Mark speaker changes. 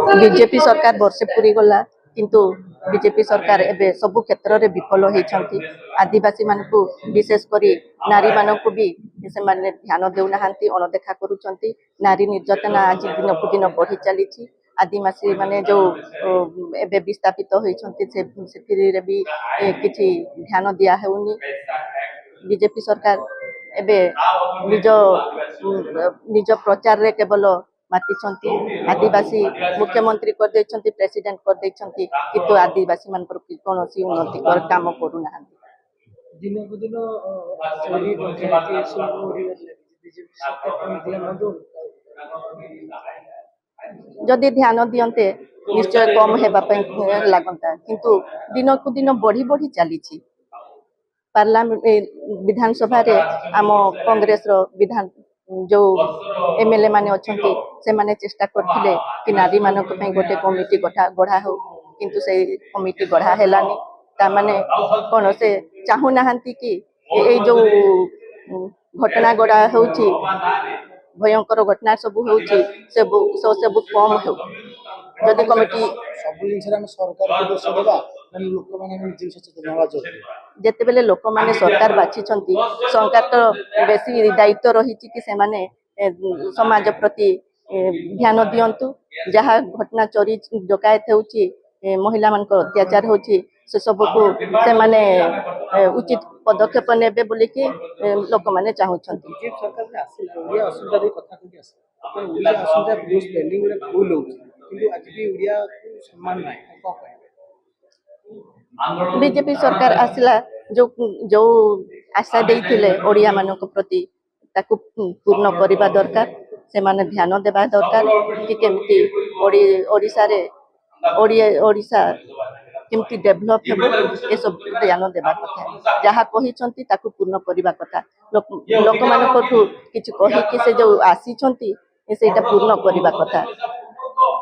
Speaker 1: BJP सरकार वर्षे पूरी गला किंतु बीजेपी सरकार एबे सबु क्षेत्र रे विफल होइछंती। आदिवासी मानकु विशेष करी नारी मानकु भी से माने ध्यान देउनाहांती, अणदेखा करूछंती। नारी निर्यातना आज दिन को दिन बढ़ी चलीछि। आदिवासी माने जो एबे विस्थापित होइछंती से रे भी किछि ध्यान दिया हेउनी। बीजेपी सरकार एबे निज निज प्रचार रे केवल मातिछंती। आदिवासी मुख्यमंत्री कर दैछंती, प्रेसिडेंट कर दैछंती, किंतु आदिवासी मान पर कोनोसी उन्नति कर काम करू नाहांती।
Speaker 2: दिन को दिन चोरी पंचायत सब बीजेपी सरकार ध्यान दो
Speaker 1: जदि ध्यान दियंते निश्चय कम हेबा पई लागंता, किंतु दिन को दिन बढ़ी बढ़ी चलीछि। पार्लियामेंट विधानसभा रे आम कांग्रेस रो विधान जो एमएलए माने अछंती से माने चेष्टा करथिले कि नारी मानक पई गोटे कमिटी गढ़ा हो, किंतु से कमिटी गढ़ा हेलानी। ता माने कोन से चाहू नाहंती कि ए जो घटना गढ़ा होउची, भयंकर घटना सब होउची, सब कम हो। जदि कमिटी
Speaker 2: सब जिनस हम सरकार को दोष देबा लोक माने निजे सचेतन होवा जरूरी।
Speaker 1: जेतेबेले लोक माने सरकार बाछिछंती, सरकार तो बेसी दायित्व रहिछि कि से माने समाज प्रति ध्यान दियंतु। जहाँ घटना चोरी डकायत होउची, महिला मान को अत्याचार होउची, से सब को से माने उचित पदक्षेप नेबे बोली कि लोक माने चाहुछंती।
Speaker 2: बीजेपी सरकार ने आसी ओडिया असुविधा दे कथा कहि आसी अपन ओडिया असुविधा ब्लू स्पेलिंग रे भूल होउची, किंतु आज भी ओडिया को सम्मान नाही को कहे।
Speaker 1: बीजेपी सरकार आसला जो जो आशा देइथिले ओडिया मानक प्रति ताकू पूर्ण करिबा दरकार। से माने ध्यान देबा दरकार कि केमती ओडिसा रे ओडिसा केमती डेवलप हेबो, ए सब ध्यान देबा कथा। जहाँ कहिछंती ताकू पूर्ण करिबा कथा। लोक मानक किछि कहि कि से जो आसी छंती सेटा पूर्ण करिबा कथा।